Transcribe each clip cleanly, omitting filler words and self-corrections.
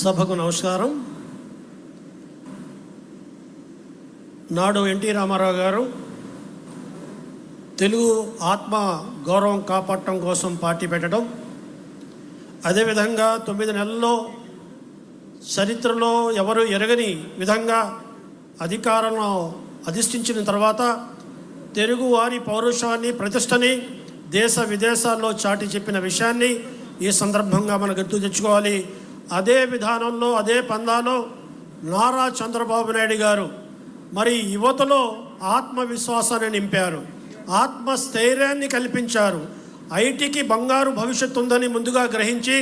సభకు నమస్కారం. నాడు ఎన్టీ రామారావు గారు తెలుగు ఆత్మ గౌరవం కాపాడటం కోసం పార్టీ పెట్టడం, అదేవిధంగా 9 నెలల్లో చరిత్రలో ఎవరు ఎరగని విధంగా అధికారంలో అధిష్ఠించిన తర్వాత తెలుగువారి పౌరుషాన్ని, ప్రతిష్టని దేశ విదేశాల్లో చాటి చెప్పిన విషయాన్ని ఈ సందర్భంగా మనం గుర్తు తెచ్చుకోవాలి. అదే విధానంలో, అదే పందాలో నారా చంద్రబాబు నాయుడు గారు మరి యువతలో ఆత్మవిశ్వాసాన్ని నింపారు, ఆత్మస్థైర్యాన్ని కల్పించారు. ఐటీకి బంగారు భవిష్యత్తు ఉందని ముందుగా గ్రహించి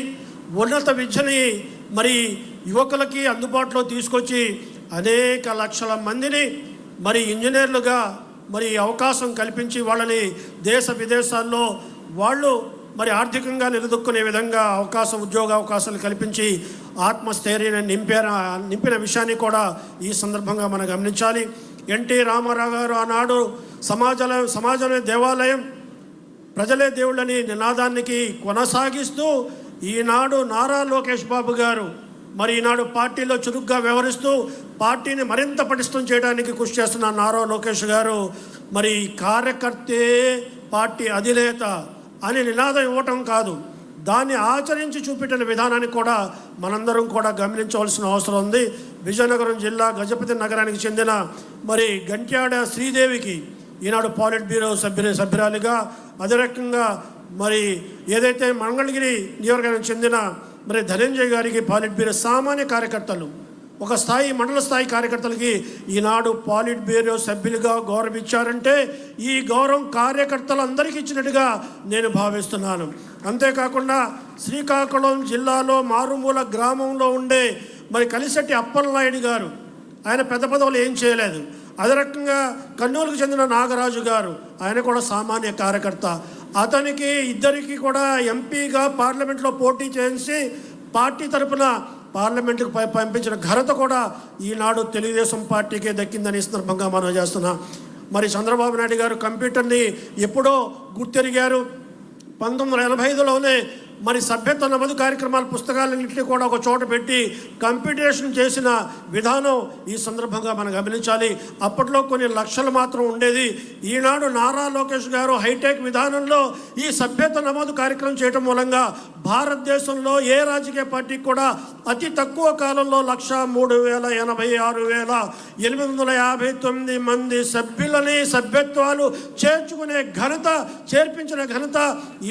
ఉన్నత విద్యని మరి యువకులకి అందుబాటులో తీసుకొచ్చి అనేక లక్షల మందిని మరి ఇంజనీర్లుగా మరి అవకాశం కల్పించి వాళ్ళని దేశ విదేశాల్లో వాళ్ళు మరి ఆర్థికంగా నిలదొక్కునే విధంగా ఉద్యోగ అవకాశాలు కల్పించి ఆత్మస్థైర్యాన్ని నింపిన విషయాన్ని కూడా ఈ సందర్భంగా మనం గమనించాలి. ఎన్టీ రామారావు గారు ఆనాడు సమాజమే దేవాలయం, ప్రజలే దేవుళ్ళని నినాదానికి కొనసాగిస్తూ ఈనాడు నారా లోకేష్ బాబు గారు మరి ఈనాడు పార్టీలో చురుగ్గా వ్యవహరిస్తూ పార్టీని మరింత పటిష్టం చేయడానికి కృషి చేస్తున్న నారా లోకేష్ గారు మరి కార్యకర్తే పార్టీ అధినేత అని నినాదం ఇవ్వటం కాదు, దాన్ని ఆచరించి చూపెట్టిన విధానాన్ని కూడా మనందరం కూడా గమనించవలసిన అవసరం ఉంది. విజయనగరం జిల్లా గజపతి నగరానికి చెందిన మరి గంట్యాడ శ్రీదేవికి ఈనాడు పాలిట్ బ్యూరో సభ్యురాలిగా, అదే రకంగా మరి ఏదైతే మంగళగిరి నియోజకవర్గానికి చెందిన మరి ధనంజయ్ గారికి పాలిట్ బ్యూరో సామాన్య కార్యకర్తలు, ఒక స్థాయి మండల స్థాయి కార్యకర్తలకి ఈనాడు పాలిట్ బ్యూరో సభ్యులుగా గౌరవం ఇచ్చారంటే ఈ గౌరవం కార్యకర్తలందరికీ ఇచ్చినట్టుగా నేను భావిస్తున్నాను. అంతేకాకుండా శ్రీకాకుళం జిల్లాలో మారుమూల గ్రామంలో ఉండే మరి కలిశెట్టి అప్పలనాయుడు గారు, ఆయన పెద్ద పదవులు ఏం చేయలేదు. అదే రకంగా కర్నూలుకు చెందిన నాగరాజు గారు, ఆయన కూడా సామాన్య కార్యకర్త. అతనికి ఇద్దరికి కూడా ఎంపీగా పార్లమెంట్లో పోటీ చేసి పార్టీ తరఫున పార్లమెంటుకు పంపించిన ఘనత కూడా ఈనాడు తెలుగుదేశం పార్టీకే దక్కిందని సందర్భంగా మనం చేస్తున్నాం. మరి చంద్రబాబు నాయుడు గారు కంప్యూటర్ని ఎప్పుడో గుర్తెరిగారు. 1985లోనే మరి సభ్యత్వ నమోదు కార్యక్రమాల పుస్తకాలన్నింటినీ కూడా ఒక చోట పెట్టి కంప్యూటరేషన్ చేసిన విధానం ఈ సందర్భంగా మనం గమనించాలి. అప్పట్లో కొన్ని లక్షలు మాత్రం ఉండేది. ఈనాడు నారా లోకేష్ గారు హైటెక్ విధానంలో ఈ సభ్యత్వ నమోదు కార్యక్రమం చేయడం మూలంగా భారతదేశంలో ఏ రాజకీయ పార్టీకి కూడా అతి తక్కువ కాలంలో 1,03,86,859 మంది సభ్యులని సభ్యత్వాలు చేర్పించిన ఘనత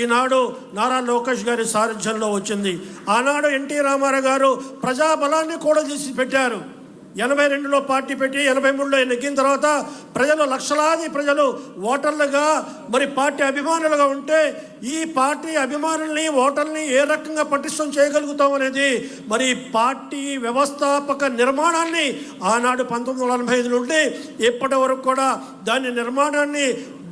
ఈనాడు నారా లోకేష్ గారి సారథ్యంలో వచ్చింది. ఆనాడు ఎన్టీ రామారావు గారు ప్రజాబలాన్ని కూడా తీసి పెట్టారు. 82లో పార్టీ పెట్టి 83లో నెగ్గిన తర్వాత లక్షలాది ప్రజలు ఓటర్లుగా మరి పార్టీ అభిమానులుగా ఉంటే ఈ పార్టీ అభిమానుల్ని, ఓటర్ని ఏ రకంగా పటిష్టం చేయగలుగుతాం అనేది మరి పార్టీ వ్యవస్థాపక నిర్మాణాన్ని ఆనాడు 1945 నుండి ఇప్పటి వరకు కూడా దాని నిర్మాణాన్ని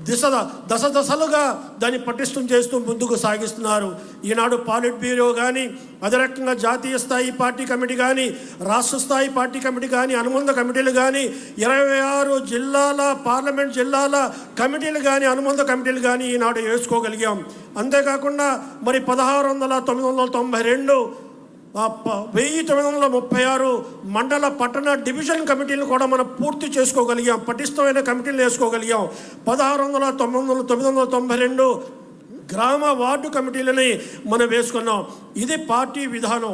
దశలుగా దాన్ని పటిష్టం చేస్తూ ముందుకు సాగిస్తున్నారు. ఈనాడు పాలిట్ బ్యూరో కానీ, అదే రకంగా జాతీయ స్థాయి పార్టీ కమిటీ కానీ, రాష్ట్ర స్థాయి పార్టీ కమిటీ కానీ, అనుబంధ కమిటీలు కానీ, 26 జిల్లాల పార్లమెంట్ జిల్లాల కమిటీలు కానీ, అనుబంధ కమిటీలు కానీ ఈనాడు వేసుకోగలిగాం. అంతేకాకుండా మరి 992 1936 మండల పట్టణ డివిజన్ కమిటీలను కూడా మనం పూర్తి చేసుకోగలిగాం, పటిష్టమైన కమిటీలు వేసుకోగలిగాం. 992 గ్రామ వార్డు కమిటీలని మనం వేసుకున్నాం. ఇది పార్టీ విధానం,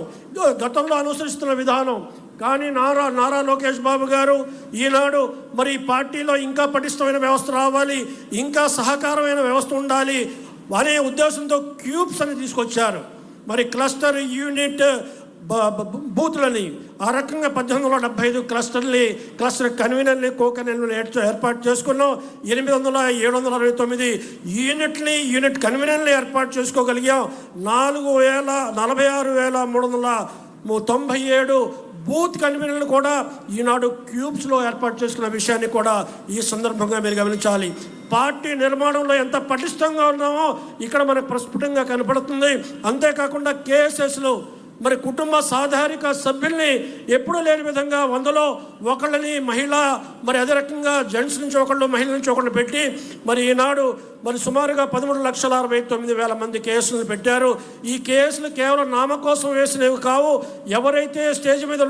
గతంలో అనుసరిస్తున్న విధానం. కానీ నారా లోకేష్ బాబు గారు ఈనాడు మరి పార్టీలో ఇంకా పటిష్టమైన వ్యవస్థ రావాలి, ఇంకా సహకారమైన వ్యవస్థ ఉండాలి అనే ఉద్దేశంతో క్యూబ్స్ అని తీసుకొచ్చారు. మరి క్లస్టర్ యూనిట్ బూత్లని ఆ రకంగా 1875 క్లస్టర్ కన్వీనర్ని, కో-కన్వీనర్ని ఏర్పాటు చేసుకున్నాం. 769 యూనిట్ కన్వీనర్ని ఏర్పాటు చేసుకోగలిగాం. 46,397 బూత్ కన్వీనర్లు కూడా ఈనాడు క్యూబ్స్లో ఏర్పాటు చేసుకున్న విషయాన్ని కూడా ఈ సందర్భంగా మీరు గమనించాలి. పార్టీ నిర్మాణంలో ఎంత పటిష్టంగా ఉన్నామో ఇక్కడ మనకు ప్రస్ఫుటంగా కనపడుతుంది. అంతేకాకుండా కేఎస్ఎస్లు మరి కుటుంబ సాధారిక సభ్యుల్ని ఎప్పుడూ లేని విధంగా 100లో ఒకళ్ళని మహిళ, మరి అదే రకంగా జెంట్స్ నుంచి ఒకళ్ళు, మహిళల నుంచి ఒకళ్ళు పెట్టి మరి ఈనాడు మరి సుమారుగా 13,69,000 మంది కేసులు పెట్టారు. ఈ కేసులు కేవలం నామ కోసం వేసినవి కావు. ఎవరైతే స్టేజ్ మీద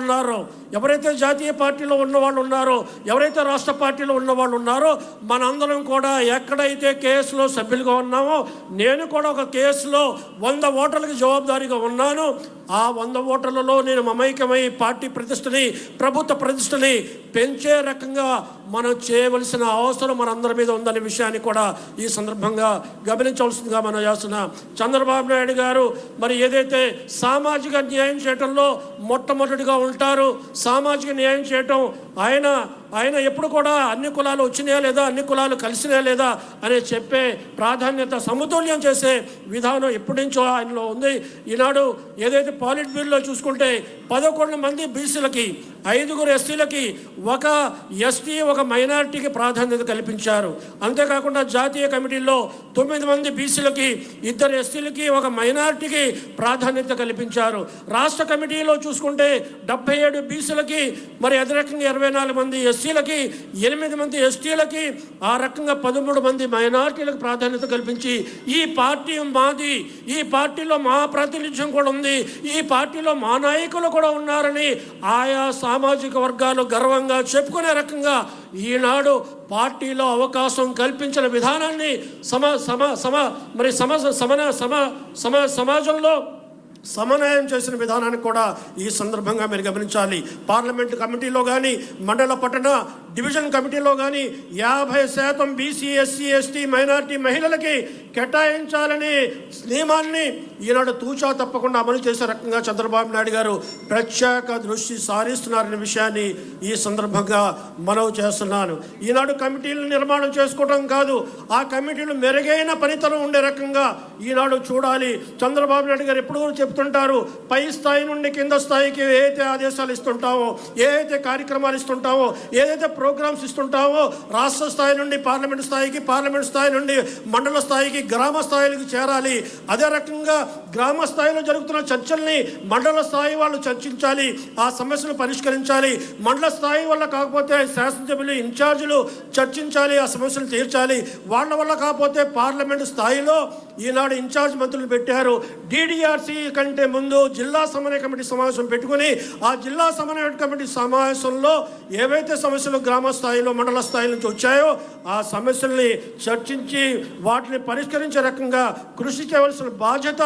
ఉన్నారో, ఎవరైతే జాతీయ పార్టీలో ఉన్నవాళ్ళు ఉన్నారో, ఎవరైతే రాష్ట్ర పార్టీలో ఉన్నవాళ్ళు ఉన్నారో, మనందరం కూడా ఎక్కడైతే కేసులో సభ్యులుగా ఉన్నామో, నేను కూడా ఒక కేసులో 100 ఓటర్లకు జవాబుదారీగా ఉన్నాను. ఆ 100 ఓటర్లలో నేను మమైకమై పార్టీ ప్రతిష్టని, ప్రభుత్వ ప్రతిష్టని పెంచే రకంగా మనం చేయవలసిన అవసరం మనందరి మీద ఉందనే విషయాన్ని కూడా ఈ సందర్భంగా గమనించవలసిందిగా మనం చేస్తున్నాం. చంద్రబాబు నాయుడు గారు మరి ఏదైతే సామాజిక న్యాయం చేయటంలో మొట్టమొదటిగా ఉంటారు, సామాజిక న్యాయం చేయటం ఆయన ఎప్పుడు కూడా అన్ని కులాలు వచ్చినాయా లేదా, అన్ని కులాలు కలిసినాయా లేదా అని చెప్పే ప్రాధాన్యత, సమతుల్యం చేసే విధానం ఎప్పటి నుంచో ఆయనలో ఉంది. ఈనాడు ఏదైతే పాలిట్ బ్యూరోలో చూసుకుంటే 11 మంది బీసీలకి, 5 ఎస్సీలకి, 1 ఎస్టీ, 1 మైనారిటీకి ప్రాధాన్యత కల్పించారు. అంతేకాకుండా జాతీయ కమిటీల్లో 9 మంది బీసీలకి, 2 ఎస్సీలకి, 1 మైనారిటీకి ప్రాధాన్యత కల్పించారు. రాష్ట్ర కమిటీలో చూసుకుంటే 77 బీసీలకి, మరి అదే రకంగా 24 మంది ఎస్సీలకి, 8 మంది ఎస్టీలకి, ఆ రకంగా 13 మంది మైనారిటీలకు ప్రాధాన్యత కల్పించి ఈ పార్టీ మాది, ఈ పార్టీలో మా ప్రాతినిధ్యం కూడా ఉంది, ఈ పార్టీలో మా నాయకులు కూడా ఉన్నారని ఆయా సామాజిక వర్గాలు గర్వంగా చెప్పుకునే రకంగా ఈనాడు పార్టీలో అవకాశం కల్పించిన విధానాన్ని సమాజంలో సమన్వయం చేసిన విధానాన్ని కూడా ఈ సందర్భంగా మీరు గమనించాలి. పార్లమెంటు కమిటీలో కానీ, మండల పట్టణ డివిజన్ కమిటీలో కానీ 50% బీసీ, ఎస్సీ, ఎస్టీ, మైనారిటీ మహిళలకి కేటాయించాలని నియమాన్ని ఈనాడు తూచా తప్పకుండా అమలు చేసే రకంగా చంద్రబాబు నాయుడు గారు ప్రత్యేక దృష్టి సారిస్తున్నారనే విషయాన్ని ఈ సందర్భంగా మనవి చేస్తున్నాను. ఈనాడు కమిటీలు నిర్మాణం చేసుకోవడం కాదు, ఆ కమిటీలు మెరుగైన పనితనం ఉండే రకంగా ఈనాడు చూడాలి. చంద్రబాబు నాయుడు గారు ఎప్పుడు చెప్తుంటారు, పై స్థాయి నుండి కింద స్థాయికి ఏదైతే ఆదేశాలు ఇస్తుంటామో, ఏదైతే కార్యక్రమాలు ఇస్తుంటామో, ఏదైతే ప్రోగ్రామ్స్ ఇస్తుంటామో, రాష్ట్ర స్థాయి నుండి పార్లమెంట్ స్థాయికి, పార్లమెంట్ స్థాయి నుండి మండల స్థాయికి, గ్రామ స్థాయికి చేరాలి. అదే రకంగా గ్రామ స్థాయిలో జరుగుతున్న చర్చల్ని మండల స్థాయి వాళ్ళు చర్చించాలి, ఆ సమస్యలు పరిష్కరించాలి. మండల స్థాయి వల్ల కాకపోతే శాసనసభ్యులు, ఇన్ఛార్జీలు చర్చించాలి, ఆ సమస్యలు తీర్చాలి. వాళ్ళ వల్ల కాకపోతే పార్లమెంట్ స్థాయిలో ఈనాడు ఇన్ఛార్జ్ మంత్రులు పెట్టారు. DDRC కంటే ముందు జిల్లా సమన్వయ కమిటీ సమావేశం పెట్టుకుని, ఆ జిల్లా సమన్వయ కమిటీ సమావేశంలో ఏవైతే సమస్యలు గ్రామ స్థాయిలో, మండల స్థాయి నుంచి వచ్చాయో ఆ సమస్యల్ని చర్చించి వాటిని పరిష్కరించే రకంగా కృషి చేయవలసిన బాధ్యత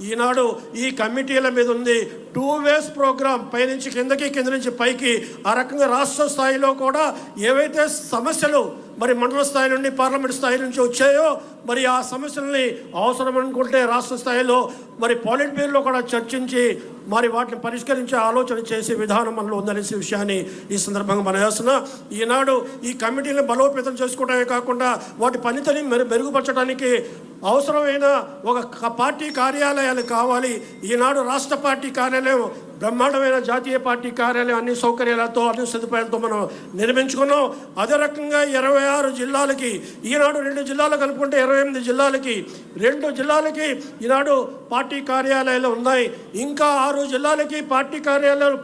ఈనాడు ఈ కమిటీల మీద ఉంది. 2 ways ప్రోగ్రామ్, పైనుంచి కిందకి, కింద నుంచి పైకి, ఆ రకంగా రాష్ట్ర స్థాయిలో కూడా ఏవైతే సమస్యలు మరి మండల స్థాయి నుండి, పార్లమెంట్ స్థాయి నుంచి వచ్చాయో మరి ఆ సమస్యల్ని అవసరం అనుకుంటే రాష్ట్ర స్థాయిలో మరి పాలిట్ బ్యూరోలో కూడా చర్చించి మరి వాటిని పరిష్కరించే ఆలోచన చేసే విధానం మనలో ఉందనే విషయాన్ని ఈ సందర్భంగా మనం చేస్తున్నా. ఈనాడు ఈ కమిటీలను బలోపేతం చేసుకోవడమే కాకుండా వాటి పనితీరుని మెరుగుపరచడానికి అవసరమైన ఒక పార్టీ కార్యాలయాలు కావాలి. ఈనాడు రాష్ట్ర పార్టీ కార్యాలయం బ్రహ్మాండమైన జాతీయ పార్టీ కార్యాలయం అన్ని సౌకర్యాలతో, అన్ని సదుపాయాలతో మనం నిర్మించుకున్నాం. అదే రకంగా 26 జిల్లాలకి, ఈనాడు 2 జిల్లాలు కలుపుకుంటే 28 జిల్లాలకి, 2 జిల్లాలకి ఈనాడు పార్టీ కార్యాలయాలు ఉన్నాయి. ఇంకా 6 జిల్లాలకి పార్టీ కార్యాలయాలు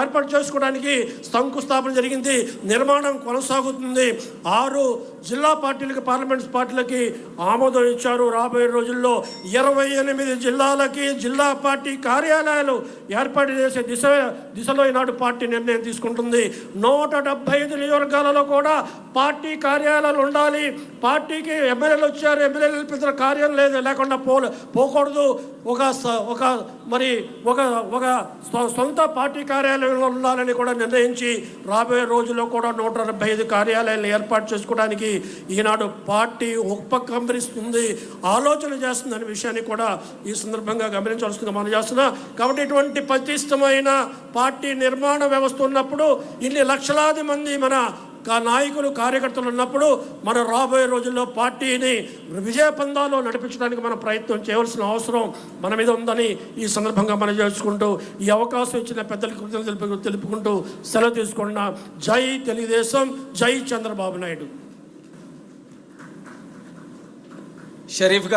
ఏర్పాటు చేసుకోవడానికి శంకుస్థాపన జరిగింది, నిర్మాణం కొనసాగుతుంది. 6 జిల్లా పార్టీలకి, పార్లమెంట్ పార్టీలకి ఆమోదం ఇచ్చారు. రాబోయే రోజుల్లో 28 జిల్లాలకి జిల్లా పార్టీ కార్యాలయాలు ఏర్పాటు చేసే దిశలో ఈనాడు పార్టీ నిర్ణయం తీసుకుంటుంది. 175 నియోజకవర్గాలలో కూడా పార్టీ కార్యాలయాలు ఉండాలి. పార్టీకి ఎమ్మెల్యేలు వచ్చారు, ఎమ్మెల్యేలు పెద్ద కార్యం లేకుండా పోకూడదు. ఒక సొంత పార్టీ కార్యాలయంలో ఉండాలని కూడా నిర్ణయించి రాబోయే రోజుల్లో కూడా 175 కార్యాలయాలను ఏర్పాటు చేసుకోవడానికి ఈనాడు పార్టీ ఉపక్రమిస్తుంది, ఆలోచన చేస్తుంది అనే విషయాన్ని కూడా ఈ సందర్భంగా గమనించాల్సిందిగా మనం చేస్తున్నాం. కాబట్టి ఇటువంటి పటిష్టమైన పార్టీ నిర్మాణ వ్యవస్థ ఉన్నప్పుడు, ఇన్ని లక్షలాది మంది మన నాయకులు, కార్యకర్తలు ఉన్నప్పుడు మనం రాబోయే రోజుల్లో పార్టీని విజయపందాలో నడిపించడానికి మనం ప్రయత్నం చేయవలసిన అవసరం మన మీద ఉందని ఈ సందర్భంగా మనం చేసుకుంటూ, ఈ అవకాశం ఇచ్చిన పెద్దలకు కృతజ్ఞతలు తెలుపుకుంటూ సెలవు తీసుకున్న జై తెలుగుదేశం, జై చంద్రబాబు నాయుడు. షరీఫ్ గారు